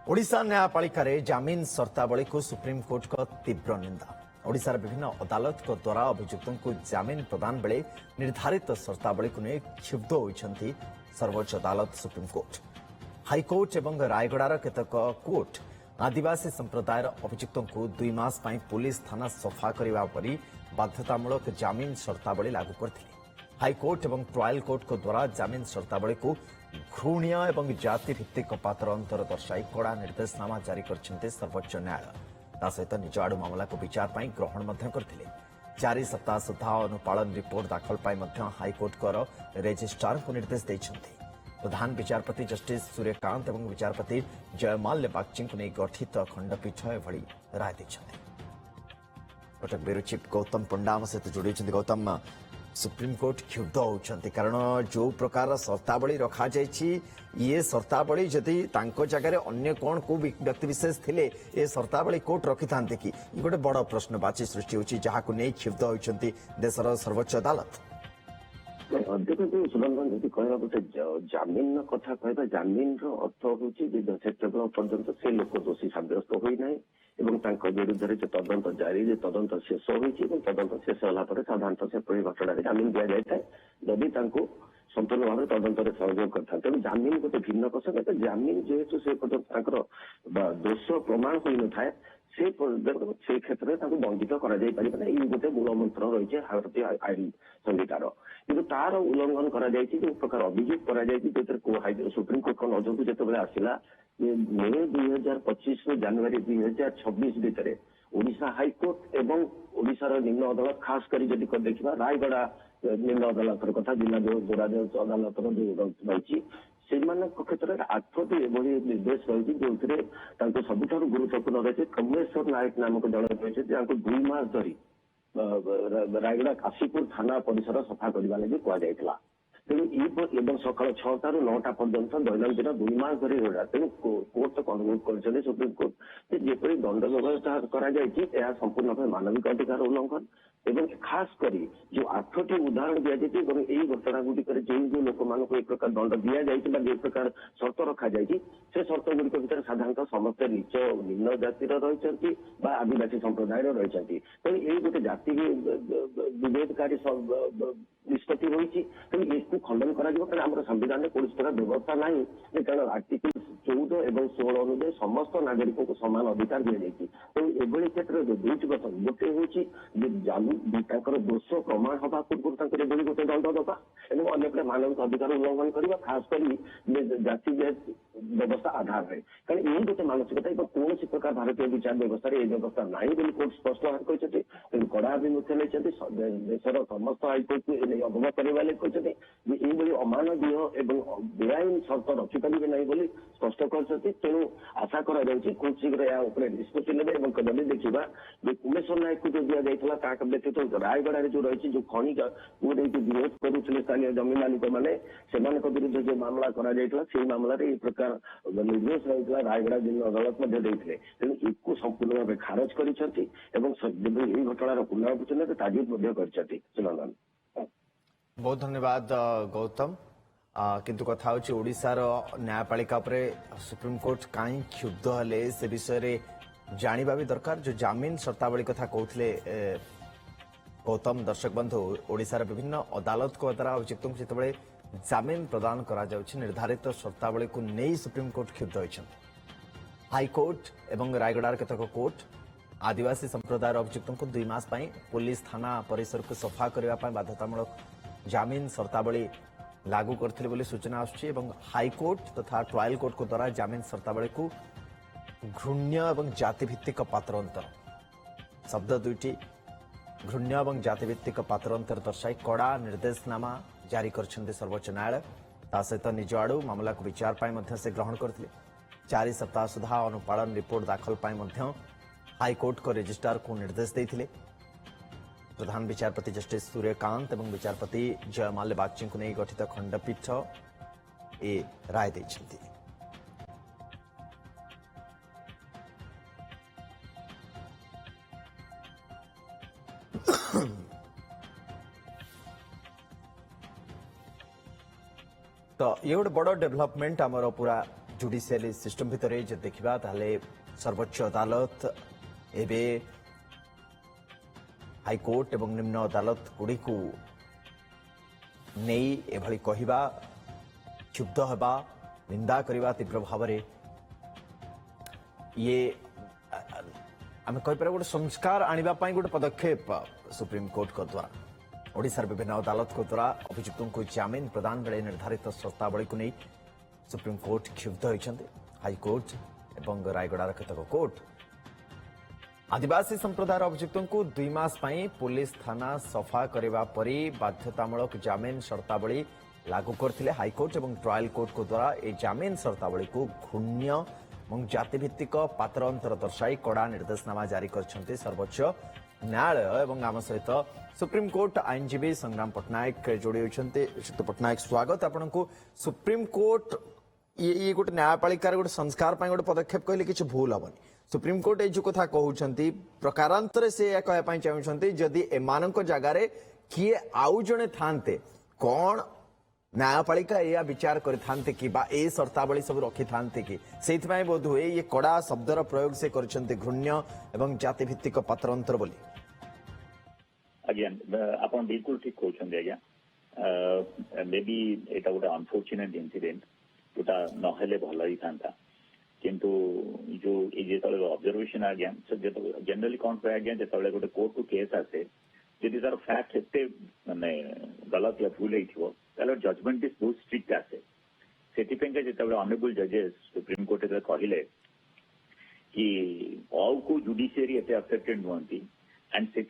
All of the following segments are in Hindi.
ओडिशा न्यायपालिका जमीन शर्तावली को सुप्रीमकोर्ट का तीव्र निंदा। ओडिशार विभिन्न अदालत द्वारा अभियुक्तों को जमीन प्रदान बेले निर्धारित शर्तावली को नहीं क्षुब्ध होती सर्वोच्च अदालत सुप्रीमकोर्ट। हाइकोर्ट और रायगड़ार केतक कोर्ट आदिवासी संप्रदायर अभियुक्तों को 2 मास पुलिस थाना सफा करने पर बाध्यतामूलक जमीन शर्तावली लागू करते। हाइकोर्ट और ट्रायल कोर्ट द्वारा जमीन शर्तावली को घृण्य और जाति भित्तिक पात्र अंतर दर्शाई कड़ा निर्देशनामा जारी करछन्ते सर्वोच्च न्यायालय। सहित निज आड़ मामला को विचार पर ग्रहण करते 4 सप्ताह सुधा अनुपालन रिपोर्ट दाखल पर हाइकोर्ट रेजिस्ट्रार को निर्देश देते। प्रधान विचारपति जस्टिस सूर्यकांत और विचारपति जयमाल्य बागची को नहीं गठित खंडपीठ एभली राय देते। कटक ब्यूरो चीफ गौतम पंडा आम सहित जोड़ी। गौतम, सुप्रीमकोर्ट क्षुब्ध होती कारण जो प्रकार शर्तावली रखा ये शर्तावली जदि जगह अन्य कौन को व्यक्तिशेष थे ये शर्तावली कोर्ट रखि था कि गोटे बड़ प्रश्नवाची सृष्टि होती जहाँ नहीं क्षुब्ध होती देशर सर्वोच्च अदालत। देखो सुनंदन जी कहवा गोटे जमीन कथा कहवा जमीन अर्थ हूँ केवल पर्यंत से लोक दोषी सब्यस्त होना विरुद्ध जो तदंत जारी तदंत शेष होती तदंत शेष होगा साधारणतः से घटना जमीन दि जाए जदि संपूर्ण भाव में तदंत सहयोग करता तेणु जमीन गोटे भिन्न प्रसंग। जमीन जेहेतु से दोष प्रमाण हो न था से क्षेत्र में दंडित कर गोटे मूल मंत्र रही भारतीय आईन संहितार कि तार उल्लंघन कर जो प्रकार अभियोग कर सुप्रीमकोर्ट नजर को जो आसला मे 2025 जनवरी 2026 भितर ओडिशा हाइकोर्ट एवं ओडिशार निम्न अदालत खास कर देखा रायगड़ा निम्न अदालत कथा जिला जो जोड़ा अदालत रही से क्षेत्र में 8टी एभली निर्देश रही जो सबुठ गुरुत्वपूर्ण रही कमलेश्वर नायक नामक जन रही 2 मास धरी रायगड़ा काशीपुर थाना परिसर सफा करने लगी कहुला। तेणु सकाल 6टा ରୁ 9ଟା पर्यंत दैनंदिन 2 मास धरी रहा। तेणु कोर्ट अनुरोध कर सुप्रीमकोर्ट जेपरी दंड व्यवस्था कर संपूर्ण भाव मानविक अधिकार उल्लंघन एवं खास करी जो 8टी उदाहरण दि घटना गुड़िक जो लोक मान एक प्रकार दंड दि जाए जो प्रकार सर्त रखा जाए से सर्त गुड़िक भर साधारणतः समस्त नीच निम्न जातिर रही आदिवासी संप्रदाय रही तेणु यही गोटे जाति विभेदकारी निष्पत्ति रही तेणु इसको खंडन कर संविधान में कौन प्रकार व्यवस्था ना कारण आर्टिकल 14 और 16 अनुसार समस्त नागरिकों को समान अधिकार दि जाए। तेणु एभली क्षेत्र में दुईटी कथा गोटे हूँ दोष प्रमाण हवा पूर्व गोटे दंड दबा और अन्य मानविक अधिकार उल्लंघन करवा खास कर जाति व्यवस्था आधार में कारण यही गोटे मानसिकता कौन प्रकार भारतीय विचार व्यवस्था व्यवस्था ना कोर्ट स्पष्ट भाव कहते कड़ा अभिमुख्य नहीं देशर समस्त हाइकोर्ट को अवगत करवा कहते ये अमानवीय और बेआईन शर्त रखिपारे ना स्पष्ट कर। तेणु आशा कर शीघ्र या निष्पत्ति ने जब देखा जो कुमेश्वर नायक को जो दि जाता व्यतीत रायगड़ा जो रही जो खनि को विरोध करुले स्थानीय जमी मालिक मैंने विरुद्ध जो मामला कर मामला प्रकार निर्देश रही रायगड़ा जिला अदालत तेणु एक संपूर्ण भाव खारज कर घटनार पुनरावृत्ति तागिद कर। बहुत धन्यवाद गौतम। किंतु कथा होची ओडिशार न्यायपालिका सुप्रीमकोर्ट कहीं क्षुब्ध हेले से विषय में जानिबा भी दरकार। जो जमीन शर्तावली कथा कहते गौतम, दर्शक बंधु ओडिशार विभिन्न अदालत को द्वारा अभियुक्तों जिते जमीन प्रदान करा जाउछि निर्धारित शर्तावली को नहीं सुप्रीमकोर्ट क्षुब्ध होइछन्ति। हाइकोर्ट एवं रायगड़ार केतक कोर्ट आदिवासी संप्रदायर अभियुक्तों को 2 मास पुलिस थाना परिसर को सफा करने बाध्यतामूलक जमीन शर्तावली लागू करथिले बोली सूचना आसुछि। हाइकोर्ट तथा ट्रायल कोर्ट को द्वारा जमीन शर्तावली को घृण्य और जातिभित्तिक पात्र अंतर शब्द दुईटी घृण्य और जातिभित्तिक पात्र अंतर दर्शाई कड़ा निर्देशनामा जारी करछन्ते सर्वोच्च न्यायालय। सहित निज आड़ू मामला को विचार पर से ग्रहण करथिले 4 सप्ताह सुधा अनुपालन रिपोर्ट दाखल पर हाइकोर्ट को रजिस्ट्रार को निर्देश देते। प्रधान विचारपति जस्टिस सूर्यकांत और विचारपति जयमाल्य बागची को नहीं गठित खंडपीठ ए राय देते। तो ये गोटे बड़ डेभलपमेंट आमर पूरा जुडिशियरी सिस्टम भितर जे देखा ताले सर्वोच्च अदालत एबे हाईकोर्ट एवं निम्न अदालत गुड़ी को नहीं एभली कहवा क्षुब्ध हवा निंदा करवा तीव्र भाव ये आम कहीपर गोटे संस्कार आने गोटे पदक्षेप सुप्रीम कोर्ट को द्वारा ओडिशार विभिन्न अदालत को द्वारा अभियुक्तों को जमीन प्रदान बेले निर्धारित शर्तावली को नहीं सुप्रीम कोर्ट क्षुब्ध होती हाईकोर्ट एवं रायगड़ार केतक कोर्ट आदिवासी संप्रदायर अभियुक्तों को 2 मास पई पुलिस थाना सफा करने पर बाध्यतामूलक जमीन शर्तावली लागू करथिले हाईकोर्ट एवं ट्रायल कोर्ट को द्वारा ए जमीन शर्तावली को घृण्य और जातिभित्तिक पात्र अंतर दर्शाई कड़ा निर्देशनामा जारी करछन्ते सर्वोच्च न्यायालय एवं आम सहित सुप्रीम कोर्ट आईनजीवी संग्राम पट्टनायक जोड़ी होती श्री पट्टनायक स्वागत आपन को सुप्रीम कोर्ट ये गोटे न्यायपालिकार गोटे संस्कार गोटे पदक्षेप कहले किसी भूल हेनी सुप्रीम कोर्ट ये जो कथा कहते प्रकारांतर से कहवाई चाहते जदि एमान जगार किए आउ जड़े था कौन न्यायपालिका या विचार करते कि ए शर्तावली सब रखी था कि से बोध हुए ये कड़ा शब्दर प्रयोग से करछन्ते घृण्य एवं जातिभित्तिक पात्र अंतर बोली आज्ञा आपन बिल्कुल ठीक कहते आज्ञा मे बी एटा गोटे अनफॉर्चुनेट इंसिडेंट जोटा नहेले भल ही था किंतु जो ये ऑब्जर्वेशन आज्ञा जनरली कौन कहे आज्ञा जो गोटे कोर्ट को केस आसे जदि तार फैक्ट एते माने गलत या भूल होता जजमेंट इज बहुत स्ट्रिक्ट आसे से ऑनरेबल जजेस सुप्रीम कोर्ट कहले कि ऑल को जुडिशियरी एते अफेक्टेड नुहंती एंड से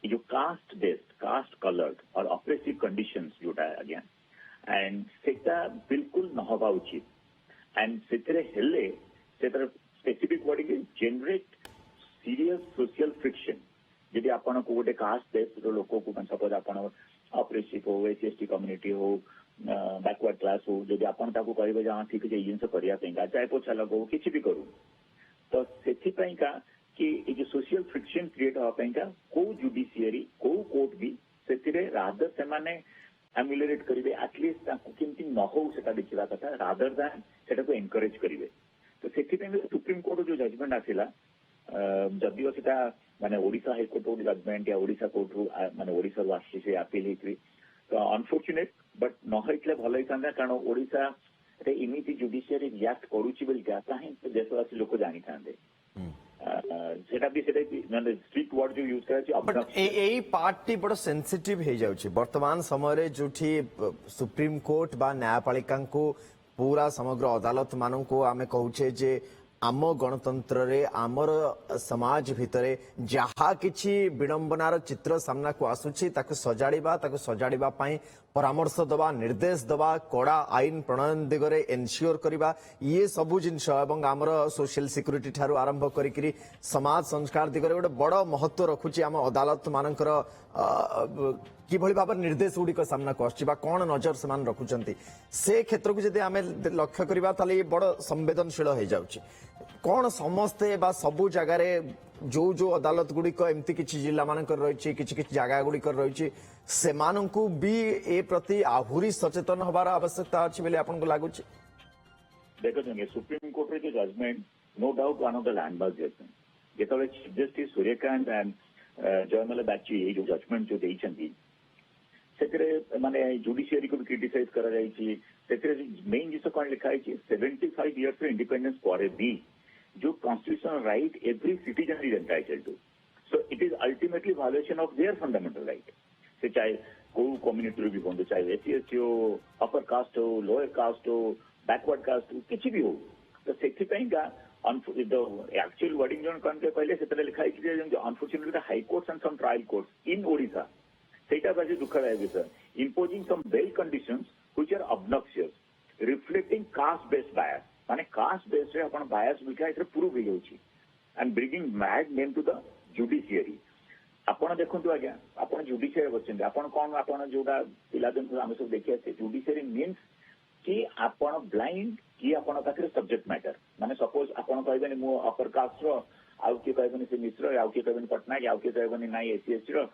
जो कास्ट बेस्ड कास्ट कलर्ड और ऑपरेसिव कंडीशंस जोटा आज्ञा एंड सेटा बिल्कुल न हवा उचित एंड से specific wording is generate serious social friction जदि आपन को गोटे कास्ट बेस्ड लोक को सपोज आपन ऑपरेसिव हो एससी कम्युनिटी हो बैकवर्ड क्लास हो जदि आपन ताको कहबे जे हां ठीक है जिनस करिया पेंगा चाहे पोछा लगो किछि भी करू तो सेथि पेंका कि ये जो सोशल फ्रिक्शन क्रिएट होगा पेंका को जुडिशियरी को कोर्ट भी सेथिरे रादर से माने एम्युलरेट करिवे एटलीस्ट ताको किंति न हो सेटा देखिबा कथा रादर दैन सेटा को एनकरेज करिवे तो सेथि पे सुप्रीम कोर्ट जो जजमेंट आसिला जदिओ सेटा माने ओडिशा हाईकोर्ट जजमेंट या ओडिशा कोर्ट माने ओडिशा वासी से अपील हेतरी तो अनफॉर्चुनेट बट न होइतले भलो हितांदा कारण ओडिशा रे इमिति जुडिशियरी रिएक्ट करूची बोल गाता है तो देशवासी लोक जानि थांदे सेटा भी माने स्ट्रिक्ट वर्ड जो यूज करा ए पार्टी बड़ सेंसिटिव हे जाउची वर्तमान समय रे जोठी सुप्रीम कोर्ट बा न्यायपालिका को पूरा समग्र अदालत मानन को आमे कहूचे जे आम गणतंत्र रे आमर समाज भितरे जहा किछि विडंबनार चित्र सामना को आसुछि ताको सजाड़िबा पई परामर्श दबा निर्देश दबा कड़ा आईन प्रणयन दिगरे एनश्योर करबा ये सबु जिनस एवं आमर सोशल सिक्युरिटी ठारू आरंभ करिकरी समाज संस्कार दिगरे गोटे बड़ महत्व रखुछि आम अदालत मानकर किभଳି भाବରେ निर्देश गुड़िक सामना को आसछि बा कोन नजर समान रखुचंती से क्षेत्र को जदि आमे लक्ष्य करबा ताले ये बड़ संवेदनशील हो जाउछि कोन समस्ते बा सबु जगह रे जो जो अदालत गुड़िक एमती किछि जिल्ला मानकर रहिछि किछि किछि जगह गुड़िक रहिछि सेमानंकु भी ए प्रति आहुरी सचेतन होबार आवश्यकता अछि बेले आपन को लागुछि देखो सुप्रीम कोर्ट रे जो judgement no doubt one of the landmark judgement जेतले chief justice Suryakant and Joymalya Bagchi जो जजमेंट जो देइछंती सेतरे माने जुडिशियरी को भी क्रिटिसाइज करा जाइछि सेतरे मेन जिस कोन लिखा है 75 इयर्स रे इंडिपेंडेंस पर भी जो constitutional right every citizen is entitled to so it is ultimately violation of their fundamental right से चाहे को कम्युनिटी भी हो चाहे एससी एसटी हो अपर कास्ट हो लोअर कास्ट हो बैकवर्ड कास्ट हो किसी भी हो तो से एक्चुअल वर्डिंग जो कहले से लिखा है unfortunately high courts and some trial courts in Odisha सेटा बाजी दुखदायक विषय imposing some bail conditions which are obnoxious reflecting caste based bias माने कास्ट बेस रे अपन बायस बिका इथरे प्रूव हो जाउची and bringing bad name to the judiciary आपण देखंतु आज्ञा आपण जुडिशियरी बचन आपण कोन आपण जोडा पिला दिन हम सब देखि आसे जुडिशियरी मींस कि आपण ब्लाइंड कि आपण पाखरे सब्जेक्ट मैटर माने सपोज आपण कहबेनी मो अपर कास्ट रो आउ के कहबेनी से मिश्र आउ के कहबेनी पटना आउ के कहबेनी नाइ एससी एसटी रो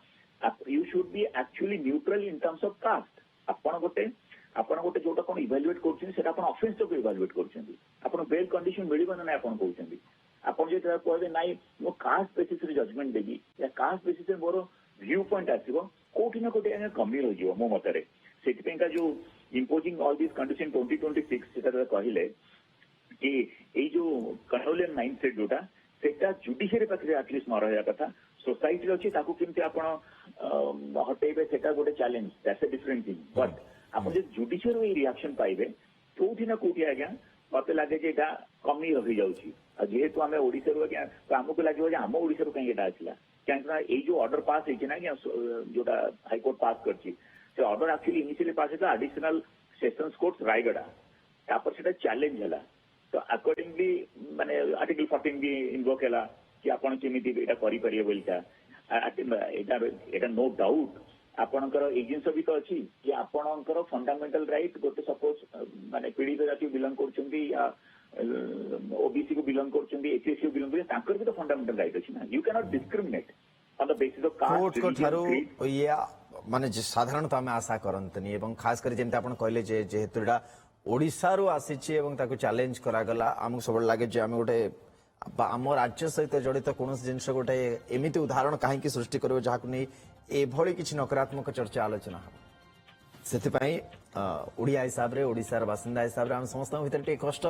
you should be actually neutral in terms of caste आपण गोटे ଆପଣ ଗୋଟେ ଯୋଉଟା କଣ ଇଭାଲୁଏଟ୍ କରୁଛନ୍ତି ସେଟା ଆପଣ ଅଫେନ୍ସ ଟାକୁ ଇଭାଲୁଏଟ୍ କରୁଛନ୍ତି ଆପଣ ବେଲ୍ କଣ୍ଡିସନ ମିଳିବ ନା ନାଇଁ ଆପଣ କହୁଛନ୍ତି ଆପଣ ଯଦି କହିବେ ନାଇଁ ମୁଁ କାଷ୍ଟ ବେସିସରେ ଜଜମେଣ୍ଟ ଦେବି या କାଷ୍ଟ ବେସିସରେ ମୋର ଭ୍ୟୁ ପଏଣ୍ଟ ଆସିବ କୋଉଠି ନା କୋଉଠି ଆଜ୍ଞା କମି ରହିଯିବ ମୋ ମତରେ ସେଥିପାଇଁକା ଯୋଉ ଇମ୍ପୋଜିଂ ଅଲ୍ ଦିସ୍ କଣ୍ଡିସନ 2026 ସେଟା କହିଲେ कि ये जो कन्ट्रोलियन माइंडसेट जोटा सेटा जुडिशियरी पाखरे एटलिस्ट न रहया कथा सोसाइटी रे अछि ताकू केमति आपण हटेबे सेटा गोटे challenge that's a different thing but आपण जे जुडिशियरी रे रिएक्शन पाइबे कोठी ना कोठी आज्ञा मते लागे जे एटा कमी रहि जाउछि आ जेहेतु आमे ओडिसा रो आज्ञा तो हमको लागो जे हम ओडिसा रो कहीं एटा आछला काहे ए जो ऑर्डर पास हेछि ना आज्ञा जोटा हाई कोर्ट पास करछि से ऑर्डर एक्चुअली इनिशियली पास हेता एडिशनल सेशंस कोर्ट रायगढ़ तापर सेटा चैलेंज हला तो अकॉर्डिंगली माने आर्टिकल 14 भी इन्वोक हैला कि आपण केमिति एटा करि परिए बोलका एटा नो डाउट आपणकर एजेंसी भी तो अछि कि आपणकर फंडामेंटल राइट गोटे सपोज माने पीड़ित जाति बिलोंग करछंती या ओबीसी को बिलोंग करछंती एचएससी को बिलोंग करछंती तांकर भी तो फंडामेंटल राइट अछि ना you can not discriminate on the basis of court को कास्ट ठारू या माने साधारणतः आम आशा करतनी एवं खास कर जेमते आपण कहले जे जेहेतु एटा ओडिसा रो आसीची एवं ताको चैलेंज करागला आमको सब लागे जे आम गोटे आम राज्य सहित जड़ित कौन जिनस गोटे एमती उदाहरण कहीं सृष्टि कर जहां नहीं एभली किसी नकारात्मक चर्चा आलोचना हम से ओडिया हिसाब रे ओडिशार बासिंदा हिसाब रे हम समस्त भीतर टे कष्ट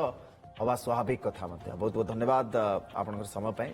हवा स्वाभाविक कथा बहुत बहुत धन्यवाद आपन समय